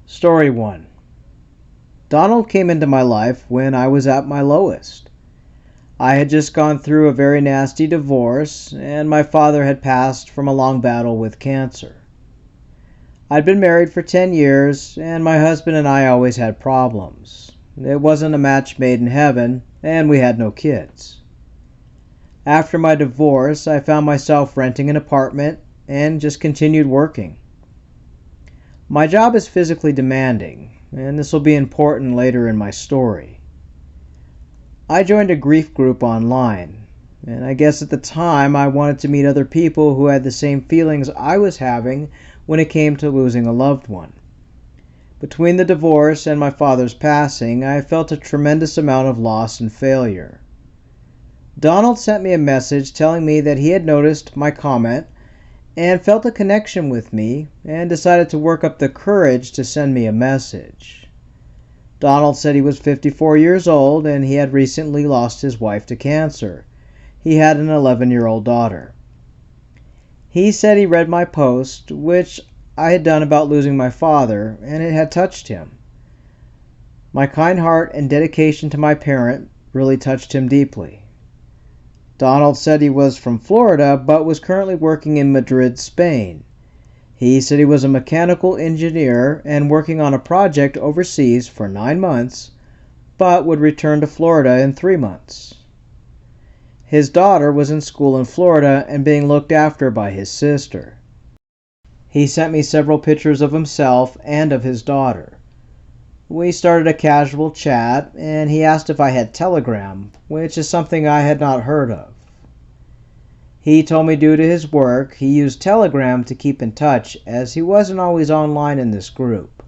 Story 1. Donald came into my life when I was at my lowest. I had just gone through a very nasty divorce, and my father had passed from a long battle with cancer. I'd been married for 10 years, and my husband and I always had problems. It wasn't a match made in heaven, and we had no kids. After my divorce, I found myself renting an apartment and just continued working. My job is physically demanding, and this will be important later in my story. I joined a grief group online, and I guess at the time I wanted to meet other people who had the same feelings I was having when it came to losing a loved one. Between the divorce and my father's passing, I felt a tremendous amount of loss and failure. Donald sent me a message telling me that he had noticed my comment and felt a connection with me and decided to work up the courage to send me a message. Donald said he was 54 years old and he had recently lost his wife to cancer. He had an 11-year-old daughter. He said he read my post, which I had done about losing my father, and it had touched him. My kind heart and dedication to my parent really touched him deeply. Donald said he was from Florida, but was currently working in Madrid, Spain. He said he was a mechanical engineer and working on a project overseas for 9 months, but would return to Florida in 3 months. His daughter was in school in Florida and being looked after by his sister. He sent me several pictures of himself and of his daughter. We started a casual chat, and he asked if I had Telegram, which is something I had not heard of. He told me due to his work, he used Telegram to keep in touch, as he wasn't always online in this group.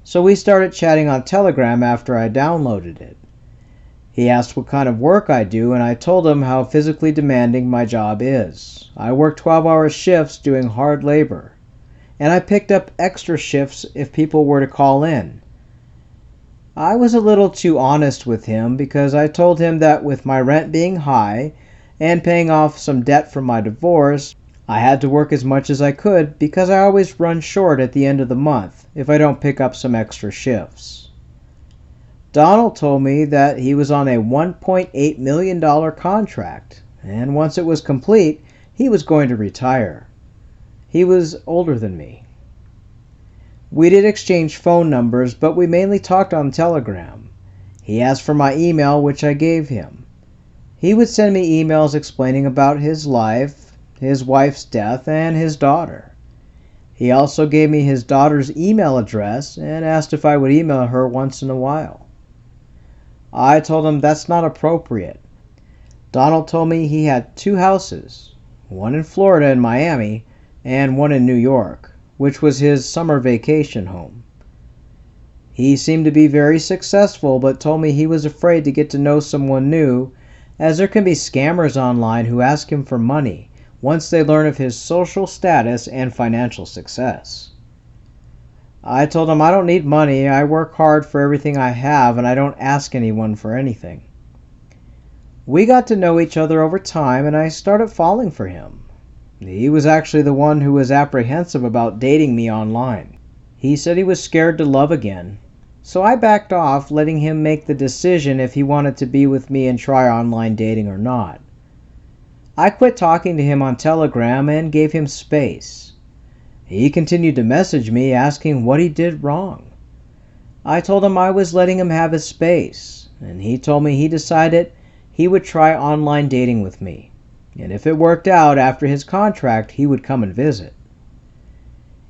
So we started chatting on Telegram after I downloaded it. He asked what kind of work I do, and I told him how physically demanding my job is. I work 12-hour shifts doing hard labor, and I picked up extra shifts if people were to call in. I was a little too honest with him because I told him that with my rent being high and paying off some debt from my divorce, I had to work as much as I could because I always run short at the end of the month if I don't pick up some extra shifts. Donald told me that he was on a $1.8 million contract, and once it was complete, he was going to retire. He was older than me. We did exchange phone numbers, but we mainly talked on Telegram. He asked for my email, which I gave him. He would send me emails explaining about his life, his wife's death, and his daughter. He also gave me his daughter's email address and asked if I would email her once in a while. I told him that's not appropriate. Donald told me he had 2 houses, one in Florida and Miami, and one in New York, which was his summer vacation home. He seemed to be very successful, but told me he was afraid to get to know someone new, as there can be scammers online who ask him for money once they learn of his social status and financial success. I told him I don't need money, I work hard for everything I have, and I don't ask anyone for anything. We got to know each other over time, and I started falling for him. He was actually the one who was apprehensive about dating me online. He said he was scared to love again, so I backed off, letting him make the decision if he wanted to be with me and try online dating or not. I quit talking to him on Telegram and gave him space. He continued to message me asking what he did wrong. I told him I was letting him have his space, and he told me he decided he would try online dating with me. And if it worked out after his contract, he would come and visit.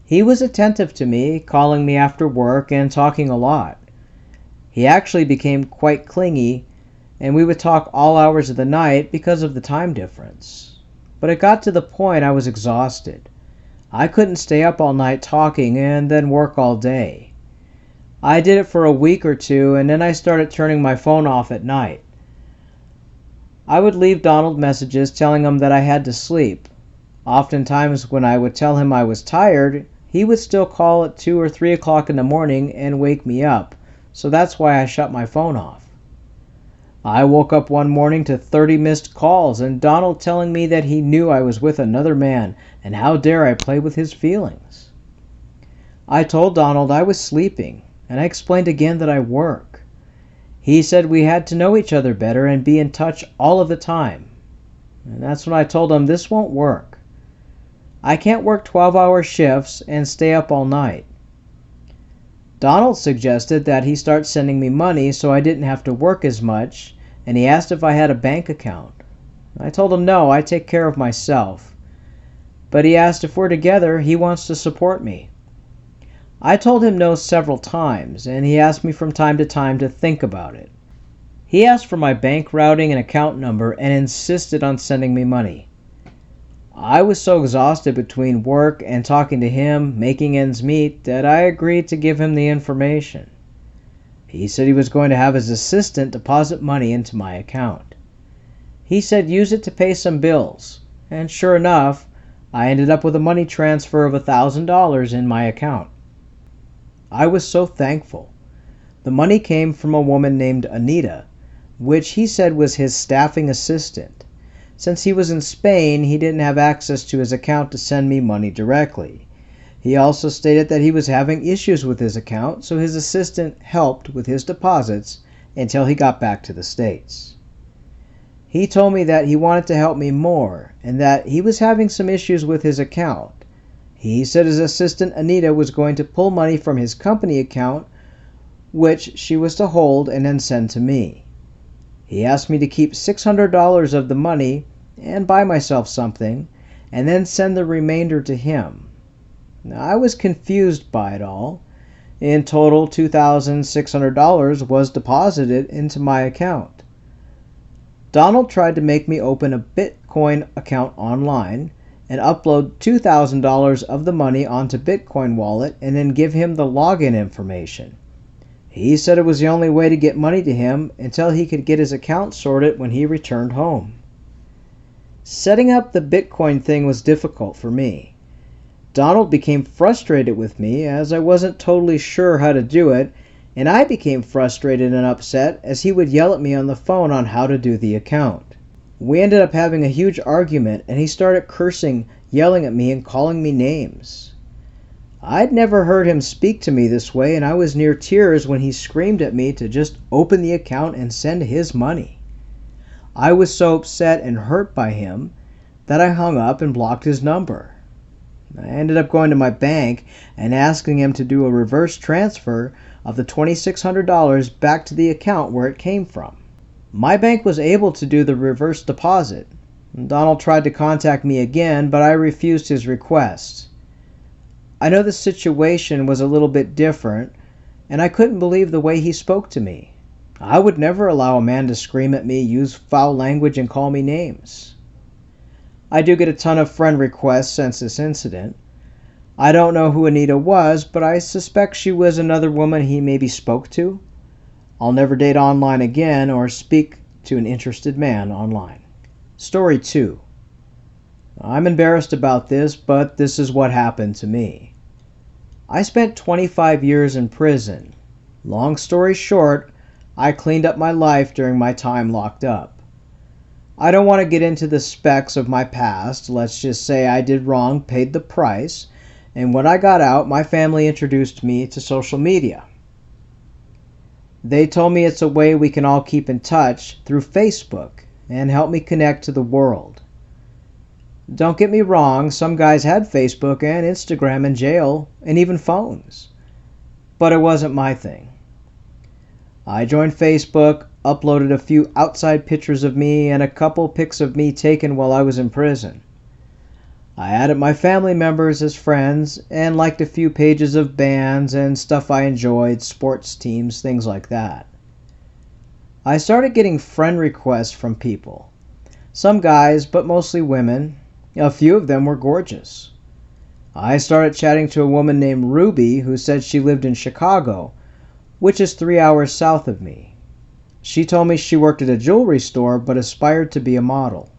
He was attentive to me, calling me after work and talking a lot. He actually became quite clingy, and we would talk all hours of the night because of the time difference. But it got to the point I was exhausted. I couldn't stay up all night talking and then work all day. I did it for a week or 2, and then I started turning my phone off at night. I would leave Donald messages telling him that I had to sleep. Oftentimes when I would tell him I was tired, he would still call at 2 or 3 o'clock in the morning and wake me up, so that's why I shut my phone off. I woke up one morning to 30 missed calls and Donald telling me that he knew I was with another man and how dare I play with his feelings. I told Donald I was sleeping, and I explained again that I work. He said we had to know each other better and be in touch all of the time. And that's when I told him this won't work. I can't work 12-hour shifts and stay up all night. Donald suggested that he start sending me money so I didn't have to work as much, and he asked if I had a bank account. I told him no, I take care of myself. But he asked if we're together, he wants to support me. I told him no several times, and he asked me from time to think about it. He asked for my bank routing and account number and insisted on sending me money. I was so exhausted between work and talking to him, making ends meet, that I agreed to give him the information. He said he was going to have his assistant deposit money into my account. He said use it to pay some bills, and sure enough, I ended up with a money transfer of $1,000 in my account. I was so thankful. The money came from a woman named Anita, which he said was his staffing assistant. Since he was in Spain, he didn't have access to his account to send me money directly. He also stated that he was having issues with his account, so his assistant helped with his deposits until he got back to the States. He told me that he wanted to help me more and that he was having some issues with his account. He said his assistant Anita was going to pull money from his company account, which she was to hold and then send to me. He asked me to keep $600 of the money and buy myself something, and then send the remainder to him. Now, I was confused by it all. In total, $2,600 was deposited into my account. Donald tried to make me open a Bitcoin account online and upload $2,000 of the money onto Bitcoin wallet and then give him the login information. He said it was the only way to get money to him until he could get his account sorted when he returned home. Setting up the Bitcoin thing was difficult for me. Donald became frustrated with me as I wasn't totally sure how to do it, and I became frustrated and upset as he would yell at me on the phone on how to do the account. We ended up having a huge argument, and he started cursing, yelling at me, and calling me names. I'd never heard him speak to me this way, and I was near tears when he screamed at me to just open the account and send his money. I was so upset and hurt by him that I hung up and blocked his number. I ended up going to my bank and asking him to do a reverse transfer of the $2,600 back to the account where it came from. My bank was able to do the reverse deposit. Donald tried to contact me again, but I refused his request. I know the situation was a little bit different, and I couldn't believe the way he spoke to me. I would never allow a man to scream at me, use foul language, and call me names. I do get a ton of friend requests since this incident. I don't know who Anita was, but I suspect she was another woman he maybe spoke to. I'll never date online again or speak to an interested man online. Story 2. I'm embarrassed about this, but this is what happened to me. I spent 25 years in prison. Long story short, I cleaned up my life during my time locked up. I don't want to get into the specs of my past. Let's just say I did wrong, paid the price, and when I got out, my family introduced me to social media. They told me it's a way we can all keep in touch through Facebook and help me connect to the world. Don't get me wrong, some guys had Facebook and Instagram in jail and even phones. But it wasn't my thing. I joined Facebook, uploaded a few outside pictures of me and a couple pics of me taken while I was in prison. I added my family members as friends and liked a few pages of bands and stuff I enjoyed, sports teams, things like that. I started getting friend requests from people. Some guys, but mostly women. A few of them were gorgeous. I started chatting to a woman named Ruby who said she lived in Chicago, which is 3 hours south of me. She told me she worked at a jewelry store but aspired to be a model.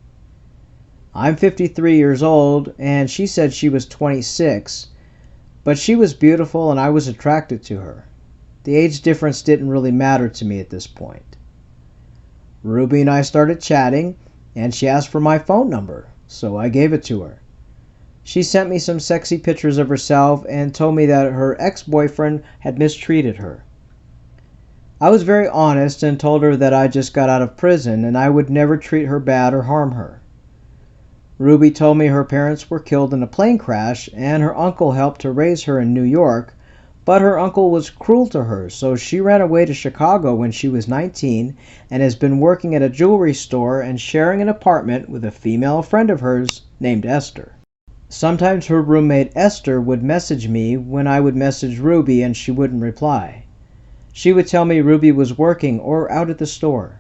I'm 53 years old, and she said she was 26, but she was beautiful and I was attracted to her. The age difference didn't really matter to me at this point. Ruby and I started chatting, and she asked for my phone number, so I gave it to her. She sent me some sexy pictures of herself and told me that her ex-boyfriend had mistreated her. I was very honest and told her that I just got out of prison and I would never treat her bad or harm her. Ruby told me her parents were killed in a plane crash and her uncle helped to raise her in New York, but her uncle was cruel to her, so she ran away to Chicago when she was 19 and has been working at a jewelry store and sharing an apartment with a female friend of hers named Esther. Sometimes her roommate Esther would message me when I would message Ruby and she wouldn't reply. She would tell me Ruby was working or out at the store.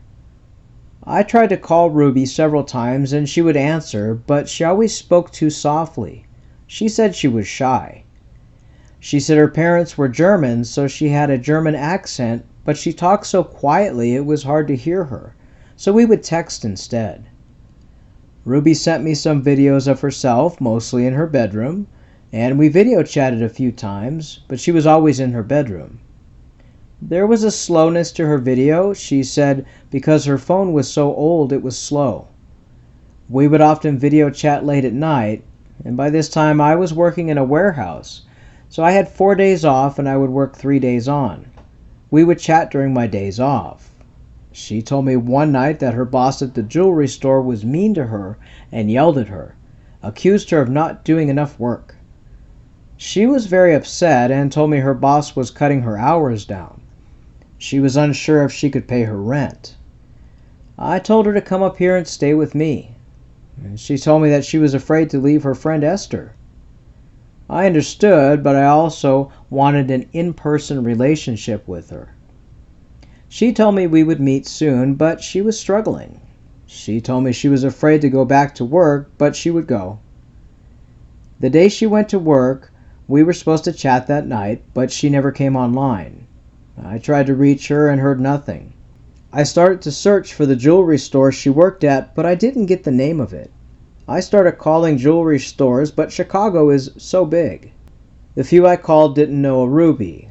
I tried to call Ruby several times and she would answer, but she always spoke too softly. She said she was shy. She said her parents were German, so she had a German accent, but she talked so quietly it was hard to hear her, so we would text instead. Ruby sent me some videos of herself, mostly in her bedroom, and we video chatted a few times, but she was always in her bedroom. There was a slowness to her video, she said, because her phone was so old it was slow. We would often video chat late at night, and by this time I was working in a warehouse, so I had 4 days off and I would work 3 days on. We would chat during my days off. She told me one night that her boss at the jewelry store was mean to her and yelled at her, accused her of not doing enough work. She was very upset and told me her boss was cutting her hours down. She was unsure if she could pay her rent. I told her to come up here and stay with me. And she told me that she was afraid to leave her friend Esther. I understood, but I also wanted an in-person relationship with her. She told me we would meet soon, but she was struggling. She told me she was afraid to go back to work, but she would go. The day she went to work, we were supposed to chat that night, but she never came online. I tried to reach her and heard nothing. I started to search for the jewelry store she worked at, but I didn't get the name of it. I started calling jewelry stores, but Chicago is so big. The few I called didn't know a Ruby.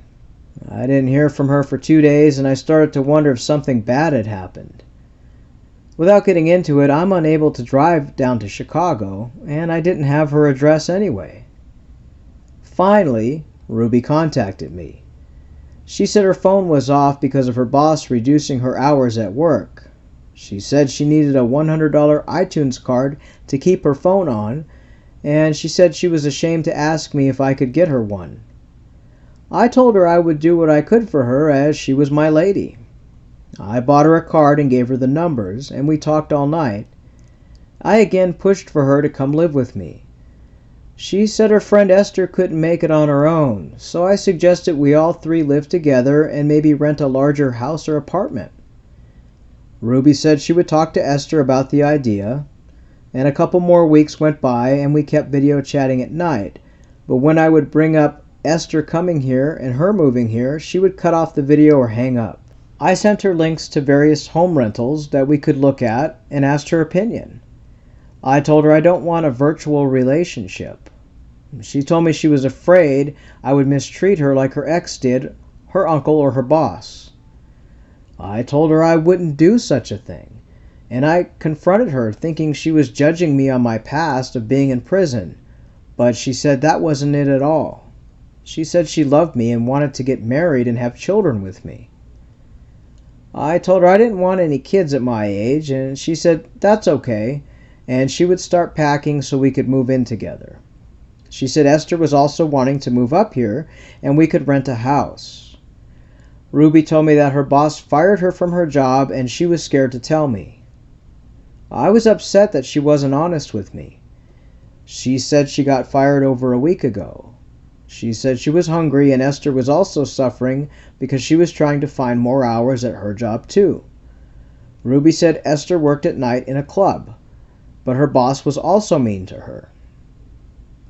I didn't hear from her for 2 days, and I started to wonder if something bad had happened. Without getting into it, I'm unable to drive down to Chicago, and I didn't have her address anyway. Finally, Ruby contacted me. She said her phone was off because of her boss reducing her hours at work. She said she needed a $100 iTunes card to keep her phone on, and she said she was ashamed to ask me if I could get her one. I told her I would do what I could for her as she was my lady. I bought her a card and gave her the numbers, and we talked all night. I again pushed for her to come live with me. She said her friend Esther couldn't make it on her own, so I suggested we all three live together and maybe rent a larger house or apartment. Ruby said she would talk to Esther about the idea, and a couple more weeks went by and we kept video chatting at night, but when I would bring up Esther coming here and her moving here, she would cut off the video or hang up. I sent her links to various home rentals that we could look at and asked her opinion. I told her I don't want a virtual relationship. She told me she was afraid I would mistreat her like her ex did, her uncle or her boss. I told her I wouldn't do such a thing, and I confronted her thinking she was judging me on my past of being in prison, but she said that wasn't it at all. She said she loved me and wanted to get married and have children with me. I told her I didn't want any kids at my age, and she said that's okay, and she would start packing so we could move in together. She said Esther was also wanting to move up here, and we could rent a house. Ruby told me that her boss fired her from her job, and she was scared to tell me. I was upset that she wasn't honest with me. She said she got fired over a week ago. She said she was hungry, and Esther was also suffering because she was trying to find more hours at her job too. Ruby said Esther worked at night in a club, but her boss was also mean to her.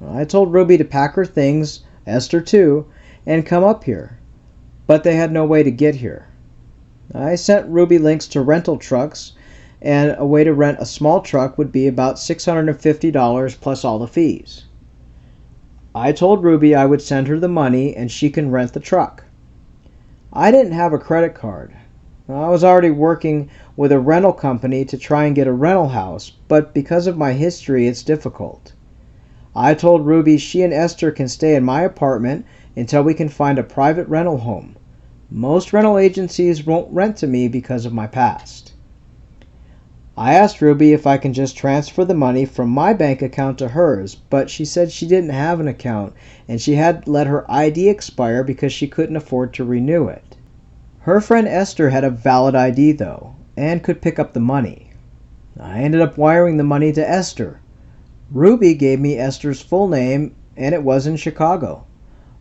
I told Ruby to pack her things, Esther too, and come up here, but they had no way to get here. I sent Ruby links to rental trucks, and a way to rent a small truck would be about $650 plus all the fees. I told Ruby I would send her the money and she can rent the truck. I didn't have a credit card. I was already working with a rental company to try and get a rental house, but because of my history it's difficult. I told Ruby she and Esther can stay in my apartment until we can find a private rental home. Most rental agencies won't rent to me because of my past. I asked Ruby if I can just transfer the money from my bank account to hers, but she said she didn't have an account and she had let her ID expire because she couldn't afford to renew it. Her friend Esther had a valid ID though, and could pick up the money. I ended up wiring the money to Esther. Ruby gave me Esther's full name and it was in Chicago.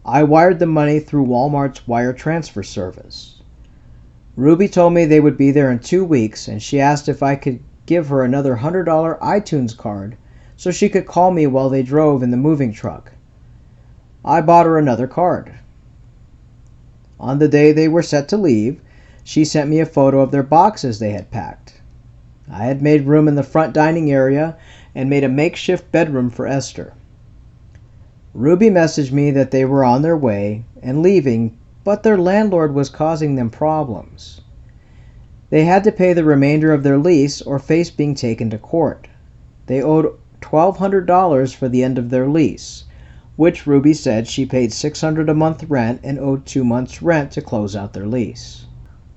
I wired the money through Walmart's wire transfer service. Ruby told me they would be there in 2 weeks and she asked if I could give her another $100 iTunes card so she could call me while they drove in the moving truck. I bought her another card. On the day they were set to leave, she sent me a photo of their boxes they had packed. I had made room in the front dining area and made a makeshift bedroom for Esther. Ruby messaged me that they were on their way and leaving, but their landlord was causing them problems. They had to pay the remainder of their lease or face being taken to court. They owed $1,200 for the end of their lease, which Ruby said she paid $600 a month rent and owed 2 months' rent to close out their lease.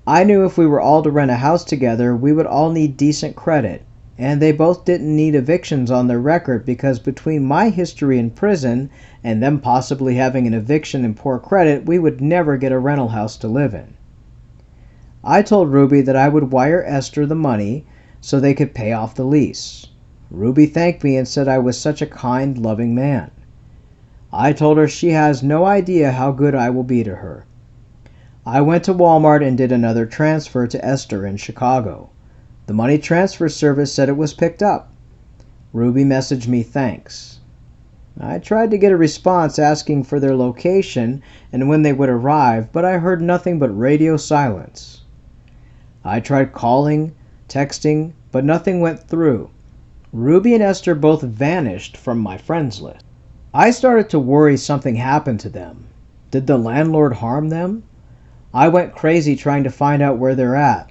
I knew if we were all to rent a house together, we would all need decent credit, and they both didn't need evictions on their record because between my history in prison and them possibly having an eviction and poor credit, we would never get a rental house to live in. I told Ruby that I would wire Esther the money so they could pay off the lease. Ruby thanked me and said I was such a kind, loving man. I told her she has no idea how good I will be to her. I went to Walmart and did another transfer to Esther in Chicago. The money transfer service said it was picked up. Ruby messaged me thanks. I tried to get a response asking for their location and when they would arrive, but I heard nothing but radio silence. I tried calling, texting, but nothing went through. Ruby and Esther both vanished from my friends list. I started to worry something happened to them. Did the landlord harm them? I went crazy trying to find out where they're at.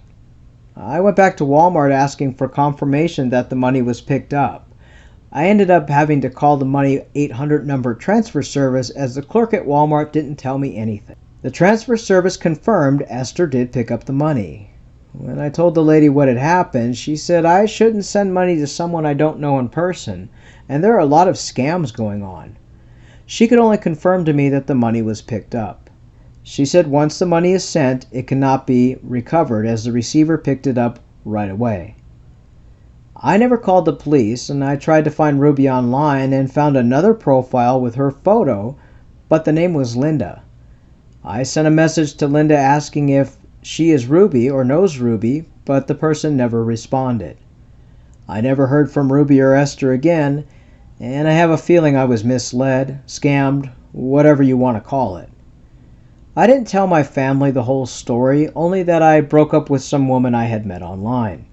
I went back to Walmart asking for confirmation that the money was picked up. I ended up having to call the Money 800 number transfer service as the clerk at Walmart didn't tell me anything. The transfer service confirmed Esther did pick up the money. When I told the lady what had happened, she said I shouldn't send money to someone I don't know in person, and there are a lot of scams going on. She could only confirm to me that the money was picked up. She said once the money is sent, it cannot be recovered as the receiver picked it up right away. I never called the police, and I tried to find Ruby online and found another profile with her photo, but the name was Linda. I sent a message to Linda asking if she is Ruby or knows Ruby, but the person never responded. I never heard from Ruby or Esther again, and I have a feeling I was misled, scammed, whatever you want to call it. I didn't tell my family the whole story, only that I broke up with some woman I had met online.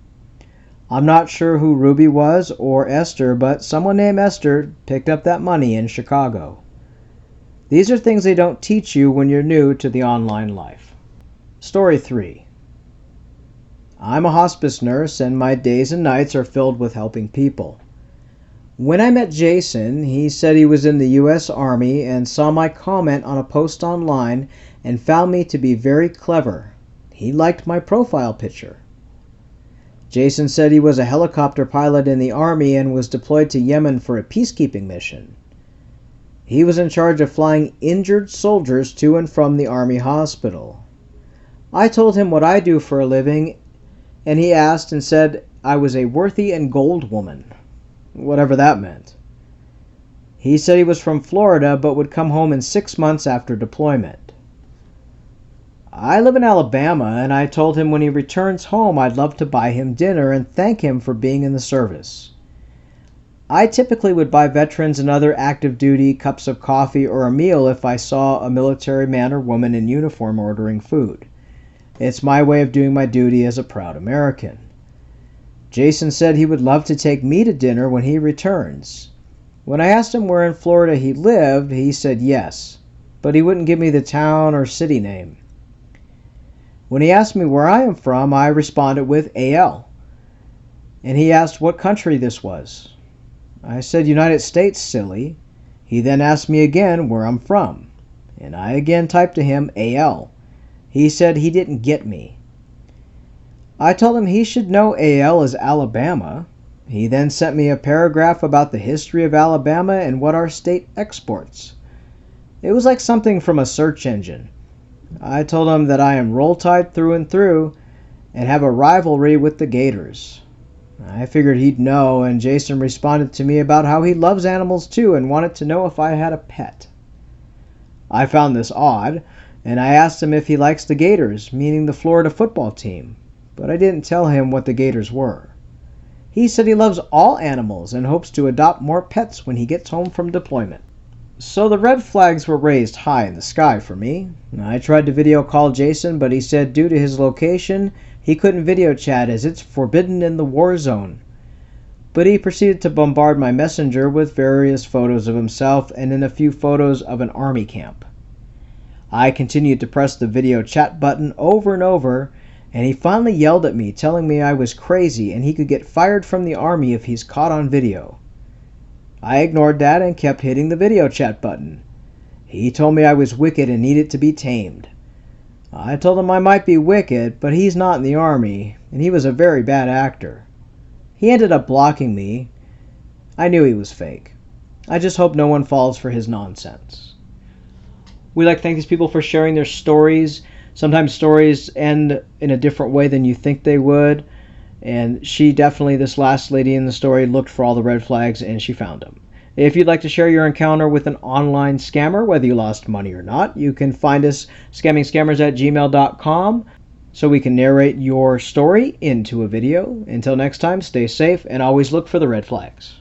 I'm not sure who Ruby was or Esther, but someone named Esther picked up that money in Chicago. These are things they don't teach you when you're new to the online life. Story 3. I'm a hospice nurse and my days and nights are filled with helping people. When I met Jason, he said he was in the U.S. Army and saw my comment on a post online and found me to be very clever. He liked my profile picture. Jason said he was a helicopter pilot in the Army and was deployed to Yemen for a peacekeeping mission. He was in charge of flying injured soldiers to and from the Army hospital. I told him what I do for a living, and he asked and said I was a worthy and gold woman, whatever that meant. He said he was from Florida but would come home in 6 months after deployment. I live in Alabama, and I told him when he returns home I'd love to buy him dinner and thank him for being in the service. I typically would buy veterans and other active duty cups of coffee or a meal if I saw a military man or woman in uniform ordering food. It's my way of doing my duty as a proud American. Jason said he would love to take me to dinner when he returns. When I asked him where in Florida he lived, he said yes, but he wouldn't give me the town or city name. When he asked me where I am from, I responded with AL, and he asked what country this was. I said United States, silly. He then asked me again where I'm from, and I again typed to him AL. He said he didn't get me. I told him he should know AL is Alabama. He then sent me a paragraph about the history of Alabama and what our state exports. It was like something from a search engine. I told him that I am Roll Tide through and through and have a rivalry with the Gators. I figured he'd know, and Jason responded to me about how he loves animals too and wanted to know if I had a pet. I found this odd, and I asked him if he likes the Gators, meaning the Florida football team, but I didn't tell him what the Gators were. He said he loves all animals and hopes to adopt more pets when he gets home from deployment. So the red flags were raised high in the sky for me. I tried to video call Jason, but he said due to his location, he couldn't video chat as it's forbidden in the war zone. But he proceeded to bombard my messenger with various photos of himself and then a few photos of an army camp. I continued to press the video chat button over and over, and he finally yelled at me, telling me I was crazy and he could get fired from the army if he's caught on video. I ignored that and kept hitting the video chat button. He told me I was wicked and needed to be tamed. I told him I might be wicked, but he's not in the army, and he was a very bad actor. He ended up blocking me. I knew he was fake. I just hope no one falls for his nonsense. We like to thank these people for sharing their stories. Sometimes stories end in a different way than you think they would. And she definitely, this last lady in the story, looked for all the red flags and she found them. If you'd like to share your encounter with an online scammer, whether you lost money or not, you can find us scammingscammers@gmail.com so we can narrate your story into a video. Until next time, stay safe and always look for the red flags.